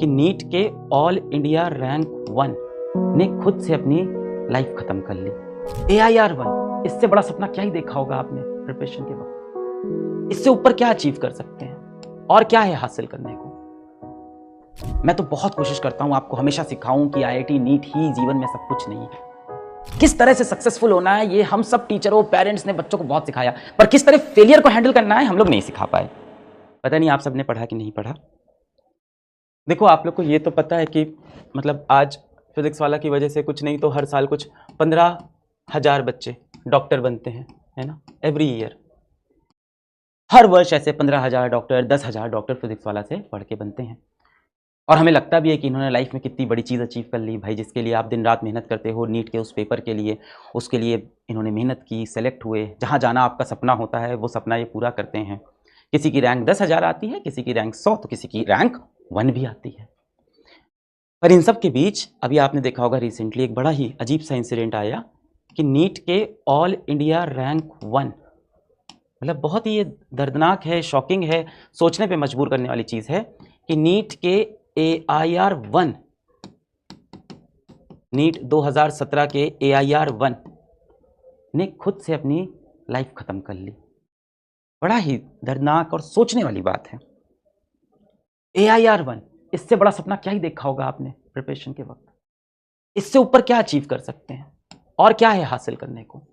कि नीट के all India rank 1 ने खुद से अपनी लाइफ खत्म कर ली। AIR-1, इससे बड़ा सपना क्या ही देखा होगा आपने प्रिपरेशन के वक्त। इससे ऊपर क्या अचीव कर सकते हैं और क्या है हासिल करने को। मैं तो बहुत कोशिश करता हूं, आपको हमेशा सिखाऊं कि IIT नीट ही जीवन में सब कुछ नहीं है। किस तरह से सक्सेसफुल होना है ये हम सब टीचरों, पेरेंट्स ने बच्चों को बहुत सिखाया, पर किस तरह फेलियर को हैंडल करना है हम लोग नहीं सिखा पाए। पता नहीं आप सबने पढ़ा कि नहीं पढ़ा। देखो, आप लोग को ये तो पता है कि मतलब आज फिजिक्स वाला की वजह से कुछ नहीं तो हर साल कुछ 15,000 बच्चे डॉक्टर बनते हैं, है ना। एवरी ईयर, हर वर्ष ऐसे 15,000 डॉक्टर, 10,000 डॉक्टर फिजिक्स वाला से पढ़ के बनते हैं। और हमें लगता भी है कि इन्होंने लाइफ में कितनी बड़ी चीज़ अचीव कर ली भाई, जिसके लिए आप दिन रात मेहनत करते हो नीट के उस पेपर के लिए, उसके लिए इन्होंने मेहनत की, सेलेक्ट हुए, जहाँ जाना आपका सपना होता है वो सपना ये पूरा करते हैं। किसी की रैंक 10,000 आती है, किसी की रैंक 100, तो किसी की रैंक 1 भी आती है। पर इन सब के बीच अभी आपने देखा होगा रिसेंटली एक बड़ा ही अजीब सा इंसिडेंट आया कि नीट के ऑल इंडिया रैंक 1, मतलब बहुत ही ये दर्दनाक है, शॉकिंग है, सोचने पे मजबूर करने वाली चीज़ है कि नीट के AIR-1, नीट 2017 के AIR-1 ने खुद से अपनी लाइफ खत्म कर ली। बड़ा ही दर्दनाक और सोचने वाली बात है। AIR-1, इससे बड़ा सपना क्या ही देखा होगा आपने प्रिपरेशन के वक्त। इससे ऊपर क्या अचीव कर सकते हैं और क्या है हासिल करने को।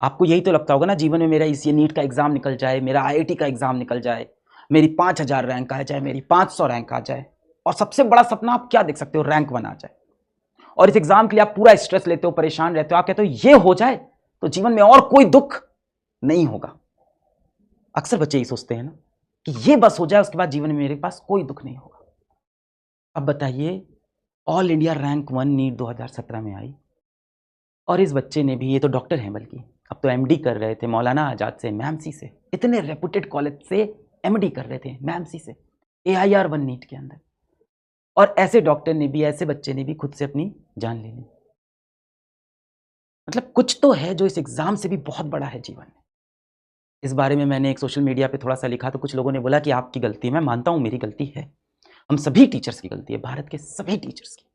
आपको यही तो लगता होगा ना जीवन में, मेरा इस नीट का एग्जाम निकल जाए, मेरा IIT का एग्जाम निकल जाए, मेरी 5,000 रैंक आ जाए, मेरी 500 रैंक आ जाए। और सबसे बड़ा सपना आप क्या देख सकते हो, रैंक 1 आ जाए। और इस एग्जाम के लिए आप पूरा स्ट्रेस लेते हो, परेशान रहते हो, आप कहते हो ये हो जाए तो जीवन में और कोई दुख नहीं होगा। अक्सर बच्चे यही सोचते हैं ना कि ये बस हो जाए, उसके बाद जीवन में मेरे पास कोई दुख नहीं होगा। अब बताइए, ऑल इंडिया रैंक 1 नीट 2017 में आई और इस बच्चे ने भी, ये तो डॉक्टर हैं बल्कि अब तो MD कर रहे थे मौलाना आजाद से, मैमसी से, इतने रेपुटेड कॉलेज से MD कर रहे थे मैमसी से, AIR-1 नीट के अंदर। और ऐसे डॉक्टर ने भी, ऐसे बच्चे ने भी खुद से अपनी जान ले ली। मतलब कुछ तो है जो इस एग्जाम से भी बहुत बड़ा है जीवन में। इस बारे में मैंने एक सोशल मीडिया पे थोड़ा सा लिखा तो कुछ लोगों ने बोला कि आपकी गलती है। मैं मानता हूँ मेरी गलती है, हम सभी टीचर्स की गलती है, भारत के सभी टीचर्स की,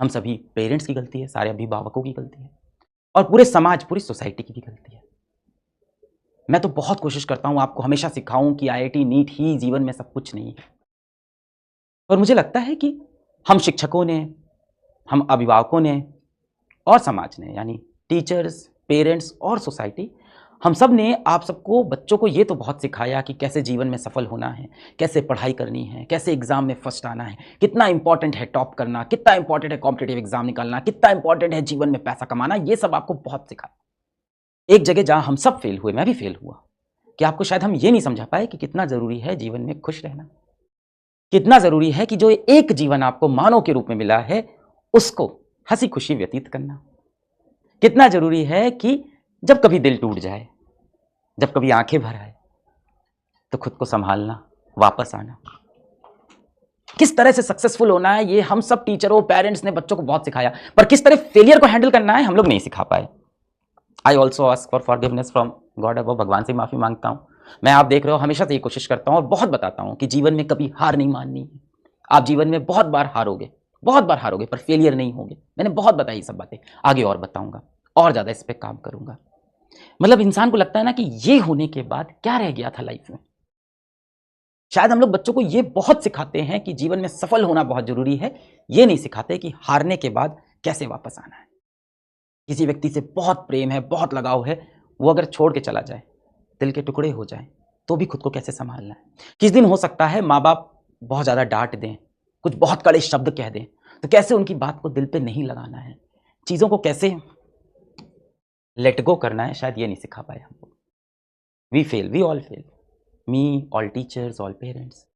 हम सभी पेरेंट्स की गलती है, सारे अभिभावकों की गलती है और पूरे समाज, पूरी सोसाइटी की भी गलती है। मैं तो बहुत कोशिश करता हूँ, आपको हमेशा सिखाऊं कि IIT नीट ही जीवन में सब कुछ नहीं है। और मुझे लगता है कि हम शिक्षकों ने, हम अभिभावकों ने और समाज ने, यानी टीचर्स, पेरेंट्स और सोसाइटी, हम सब ने आप सबको, बच्चों को ये तो बहुत सिखाया कि कैसे जीवन में सफल होना है, कैसे पढ़ाई करनी है, कैसे एग्जाम में फर्स्ट आना है, कितना इंपॉर्टेंट है टॉप करना, कितना इंपॉर्टेंट है कॉम्पिटिटिव एग्जाम निकालना, कितना इंपॉर्टेंट है जीवन में पैसा कमाना। ये सब आपको बहुत सिखाया। एक जगह जहां हम सब फेल हुए, मैं भी फेल हुआ, कि आपको शायद हम ये नहीं समझा पाए कि कितना जरूरी है जीवन में खुश रहना, कितना जरूरी है कि जो एक जीवन आपको मानव के रूप में मिला है उसको हंसी खुशी व्यतीत करना, कितना जरूरी है कि जब कभी दिल टूट जाए, जब कभी आंखें भर आए, तो खुद को संभालना, वापस आना। किस तरह से सक्सेसफुल होना है ये हम सब टीचरों, पेरेंट्स ने बच्चों को बहुत सिखाया, पर किस तरह फेलियर को हैंडल करना है हम लोग नहीं सिखा पाए। I also ask for forgiveness from God above, भगवान से माफी मांगता हूँ। मैं, आप देख रहे हो, हमेशा से ये कोशिश करता हूँ और बहुत बताता हूँ कि जीवन में कभी हार नहीं माननी है। आप जीवन में बहुत बार हारोगे, बहुत बार हारोगे, पर फेलियर नहीं होगे। मैंने बहुत बताई सब बातें, आगे और बताऊंगा और ज्यादा इस पर काम करूंगा। मतलब इंसान को लगता है ना कि ये होने के बाद क्या रह गया था लाइफ में। शायद हम लोग बच्चों को ये बहुत सिखाते हैं कि जीवन में सफल होना बहुत जरूरी है, ये नहीं सिखाते कि हारने के बाद कैसे वापस आना है। किसी व्यक्ति से बहुत प्रेम है, बहुत लगाव है, वो अगर छोड़ के चला जाए, दिल के टुकड़े हो जाए, तो भी खुद को कैसे संभालना है। किस दिन हो सकता है माँ बाप बहुत ज़्यादा डांट दें, कुछ बहुत कड़े शब्द कह दें, तो कैसे उनकी बात को दिल पे नहीं लगाना है, चीज़ों को कैसे लेट गो करना है, शायद ये नहीं सिखा पाए हम लोग। We fail, we all fail, me, all teachers, all parents.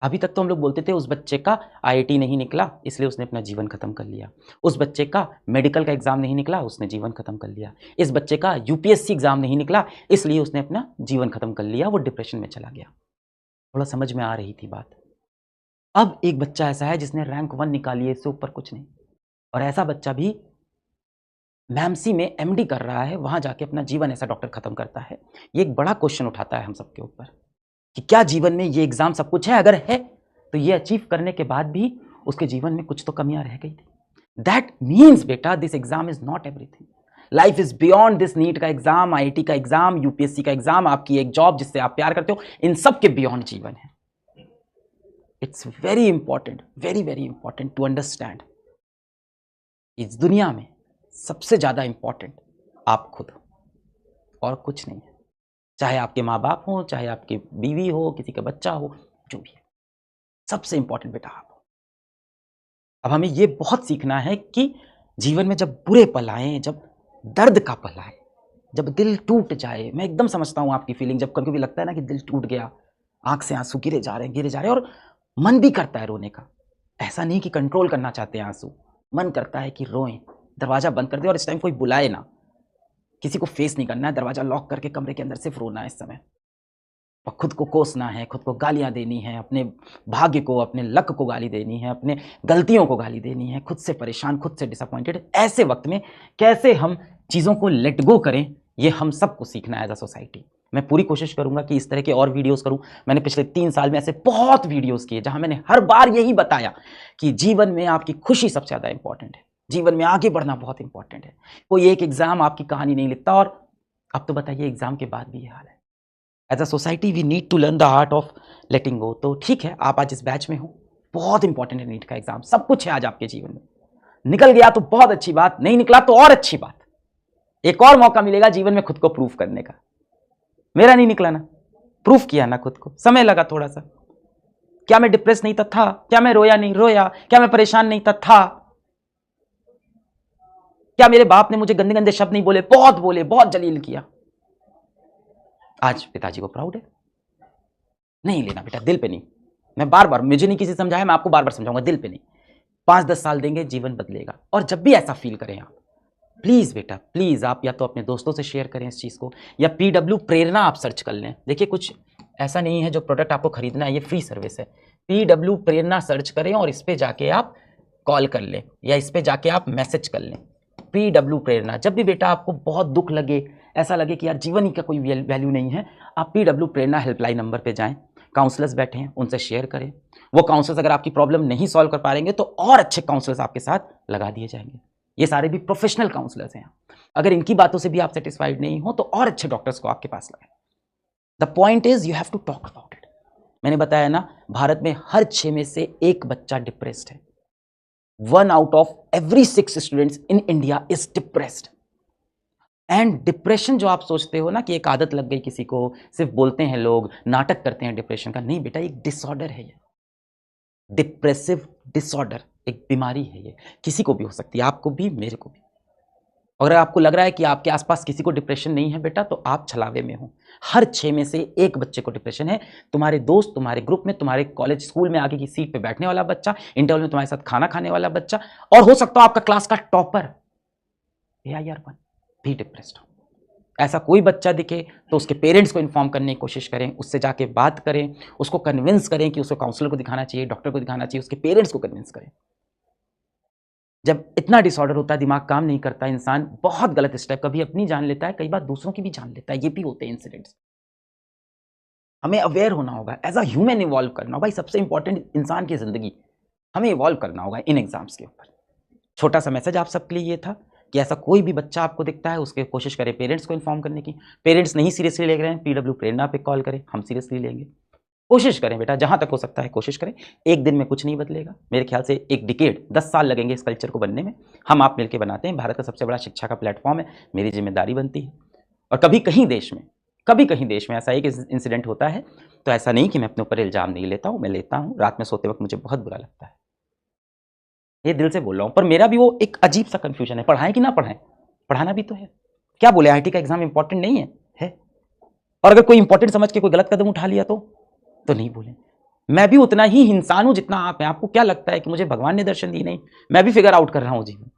अभी तक तो हम लोग बोलते थे उस बच्चे का IIT नहीं निकला इसलिए उसने अपना जीवन खत्म कर लिया, उस बच्चे का मेडिकल का एग्जाम नहीं निकला उसने जीवन खत्म कर लिया, इस बच्चे का UPSC एग्जाम नहीं निकला इसलिए उसने अपना जीवन खत्म कर लिया, वो डिप्रेशन में चला गया। थोड़ा समझ में आ रही थी बात। अब एक बच्चा ऐसा है जिसने रैंक 1 निकाली है, इससे ऊपर कुछ नहीं, और ऐसा बच्चा भी मैमसी में MD कर रहा है, वहां जाके अपना जीवन ऐसा डॉक्टर खत्म करता है। ये एक बड़ा क्वेश्चन उठाता है हम सबके ऊपर कि क्या जीवन में ये एग्जाम सब कुछ है? अगर है तो ये अचीव करने के बाद भी उसके जीवन में कुछ तो कमियां रह गई थी. दैट मीन्स बेटा this exam is not everything. Life is beyond this. NEET का एग्जाम, आईआईटी का एग्जाम, यूपीएससी का एग्जाम, आपकी एक जॉब जिससे आप प्यार करते हो, इन सब के बियॉन्ड जीवन है. It's very important, very very important to understand. इस दुनिया में सबसे ज्यादा इंपॉर्टेंट आप खुद हो और कुछ नहीं है. चाहे आपके माँ बाप हो, चाहे आपकी बीवी हो, किसी का बच्चा हो, जो भी है, सबसे इंपॉर्टेंट बेटा आप हो. अब हमें ये बहुत सीखना है कि जीवन में जब बुरे पल आए, जब दर्द का पल आए, जब दिल टूट जाए, मैं एकदम समझता हूँ आपकी फीलिंग. जब कभी कभी लगता है ना कि दिल टूट गया, आंख से आंसू गिरे जा रहे हैं और मन भी करता है रोने का. ऐसा नहीं कि कंट्रोल करना चाहते हैं आंसू, मन करता है कि रोएं, दरवाजा बंद कर दे और इस टाइम कोई बुलाए ना, किसी को फेस नहीं करना है, दरवाजा लॉक करके कमरे के अंदर सिर्फ रोना है इस समय. और खुद को कोसना है, खुद को गालियां देनी है, अपने भाग्य को, अपने लक को गाली देनी है, अपने गलतियों को गाली देनी है, खुद से परेशान, खुद से डिसअपॉइंटेड. ऐसे वक्त में कैसे हम चीज़ों को लेट गो करें, ये हम सबको सीखना है एज अ सोसाइटी. मैं पूरी कोशिश करूंगा कि इस तरह के और वीडियोस करूं. मैंने पिछले 3 साल में ऐसे बहुत वीडियोस किए जहां मैंने हर बार यही बताया कि जीवन में आपकी खुशी सबसे ज़्यादा इंपॉर्टेंट है, जीवन में आगे बढ़ना बहुत इंपॉर्टेंट है. कोई एक एग्जाम आपकी कहानी नहीं लिखता. और अब तो बताइए एग्जाम के बाद भी ये हाल है. As a society we need to learn the art of letting go. तो ठीक है, आप आज इस बैच में हो, बहुत इंपॉर्टेंट है नीट का एग्जाम, सब कुछ है आज आपके जीवन में. निकल गया तो बहुत अच्छी बात, नहीं निकला तो और अच्छी बात. एक और मौका मिलेगा जीवन में खुद को प्रूफ करने का. मेरा नहीं निकला ना, प्रूफ किया ना खुद को, समय लगा थोड़ा सा. क्या मैं डिप्रेस नहीं था? क्या मैं रोया नहीं रोया? क्या मैं परेशान नहीं था? क्या मेरे बाप ने मुझे गंदे गंदे शब्द नहीं बोले? बहुत जलील किया. आज पिताजी को प्राउड है. नहीं लेना बेटा, दिल पे नहीं. मैं बार बार, मुझे नहीं किसी समझाया, मैं आपको बार बार समझाऊंगा, दिल पे नहीं. 5-10 साल देंगे, जीवन बदलेगा. और जब भी ऐसा फील करें आप, प्लीज बेटा प्लीज, आप या तो अपने दोस्तों से शेयर करें इस चीज को, या PW प्रेरणा आप सर्च कर लें. देखिए कुछ ऐसा नहीं है जो प्रोडक्ट आपको खरीदना है, ये फ्री सर्विस है. PW प्रेरणा सर्च करें और इस पे जाके आप कॉल कर लें या इस पे जाके आप मैसेज कर लें. PW प्रेरणा. जब भी बेटा आपको बहुत दुख लगे, ऐसा लगे कि यार जीवन ही का कोई वैल्यू नहीं है, आप PW प्रेरणा हेल्पलाइन नंबर पे जाएं. काउंसलर्स बैठे हैं, उनसे शेयर करें. वो काउंसलर्स अगर आपकी प्रॉब्लम नहीं सॉल्व कर पाएंगे तो और अच्छे काउंसलर्स आपके साथ लगा दिए जाएंगे. ये सारे भी प्रोफेशनल काउंसलर्स हैं. अगर इनकी बातों से भी आप सेटिस्फाइड नहीं हो तो और अच्छे डॉक्टर्स को आपके पास लगाएं. The point is you have to talk about it. मैंने बताया ना, भारत में हर 6 में से 1 बच्चा डिप्रेस्ड है. 1 out of every 6 students in India is depressed. And depression जो आप सोचते हो ना कि एक आदत लग गई किसी को, सिर्फ बोलते हैं लोग, नाटक करते हैं डिप्रेशन का, नहीं बेटा, एक डिसऑर्डर है. ये डिप्रेसिव डिसऑर्डर एक बीमारी है. ये किसी को भी हो सकती है, आपको भी, मेरे को भी. अगर आपको लग रहा है कि आपके आसपास किसी को डिप्रेशन नहीं है बेटा, तो आप छलावे में हो. हर 6 में से 1 बच्चे को डिप्रेशन है. तुम्हारे दोस्त, तुम्हारे ग्रुप में, तुम्हारे कॉलेज स्कूल में आगे की सीट पे बैठने वाला बच्चा, इंटरवल में तुम्हारे साथ खाना खाने वाला बच्चा, और हो सकता हो आपका क्लास का टॉपर AIR1 भी डिप्रेस्ड हो. ऐसा कोई बच्चा दिखे तो उसके पेरेंट्स को इन्फॉर्म करने की कोशिश करें, उससे जाके बात करें, उसको कन्विंस करें कि उसको काउंसलर को दिखाना चाहिए, डॉक्टर को दिखाना चाहिए, उसके पेरेंट्स को कन्विंस करें. जब इतना डिसऑर्डर होता है, दिमाग काम नहीं करता, इंसान बहुत गलत स्टेप, कभी अपनी जान लेता है, कई बार दूसरों की भी जान लेता है. ये भी होते हैं इंसिडेंट्स. हमें अवेयर होना होगा, एज अ ह्यूमन इवॉल्व करना होगा. भाई सबसे इंपॉर्टेंट इंसान की जिंदगी, हमें इवॉल्व करना होगा इन एग्जाम्स के ऊपर. छोटा सा मैसेज आप सबके लिए ये था कि ऐसा कोई भी बच्चा आपको दिखता है, उसके कोशिश करें पेरेंट्स को इन्फॉर्म करने की. पेरेंट्स नहीं सीरियसली ले रहे हैं, PW प्रेरणा पे कॉल करें, हम सीरियसली लेंगे. कोशिश करें बेटा, जहां तक हो सकता है कोशिश करें. एक दिन में कुछ नहीं बदलेगा, मेरे ख्याल से एक डिकेड, 10 साल लगेंगे इस कल्चर को बनने में. हम आप मिलकर बनाते हैं. भारत का सबसे बड़ा शिक्षा का प्लेटफॉर्म है, मेरी जिम्मेदारी बनती है. और कभी कहीं देश में ऐसा एक इंसिडेंट होता है तो ऐसा नहीं कि मैं अपने ऊपर इल्जाम नहीं लेता हूं, मैं लेता हूं. रात में सोते वक्त मुझे बहुत बुरा लगता है, ये दिल से बोल रहा हूं. पर मेरा भी वो एक अजीब सा कंफ्यूजन है, पढ़ाएं कि ना पढ़ाएं. पढ़ाना भी तो है. क्या बोले, IIT का एग्जाम इंपॉर्टेंट नहीं है? और अगर कोई इंपॉर्टेंट समझ के कोई गलत कदम उठा लिया तो नहीं बोले. मैं भी उतना ही इंसान हूं जितना आप हैं. आपको क्या लगता है कि मुझे भगवान ने दर्शन दी? नहीं, मैं भी फिगर आउट कर रहा हूं जीवन.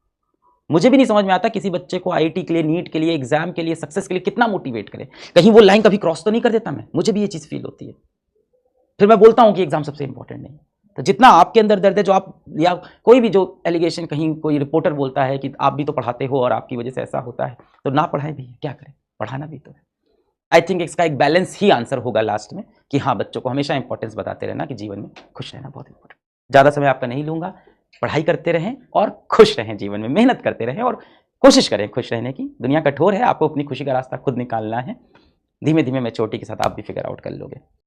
मुझे भी नहीं समझ में आता किसी बच्चे को IIT के लिए, नीट के लिए, एग्जाम के लिए, सक्सेस के लिए कितना मोटिवेट करे. कहीं वो लाइन कभी क्रॉस तो नहीं कर देता मैं? मुझे भी ये चीज फील होती है. फिर मैं बोलता हूं कि एग्जाम सबसे इंपॉर्टेंट नहीं. तो जितना आपके अंदर दर्द है, जो आप, या कोई भी जो एलिगेशन, कहीं कोई रिपोर्टर बोलता है कि आप भी तो पढ़ाते हो और आपकी वजह से ऐसा होता है, तो ना पढ़ाएं भी, क्या करें, पढ़ाना भी तो है. आई थिंक इसका एक बैलेंस ही आंसर होगा लास्ट में कि हाँ, बच्चों को हमेशा इंपॉर्टेंस बताते रहना कि जीवन में खुश रहना बहुत इंपॉर्टेंट। ज़्यादा समय आपका नहीं लूँगा, पढ़ाई करते रहें और खुश रहें जीवन में, मेहनत करते रहें और कोशिश करें खुश रहने की। दुनिया कठोर है, आपको अपनी खुशी का रास्ता खुद निकालना है। धीमे-धीमे मैच्योरिटी के साथ आप भी फिगर आउट कर लोगे।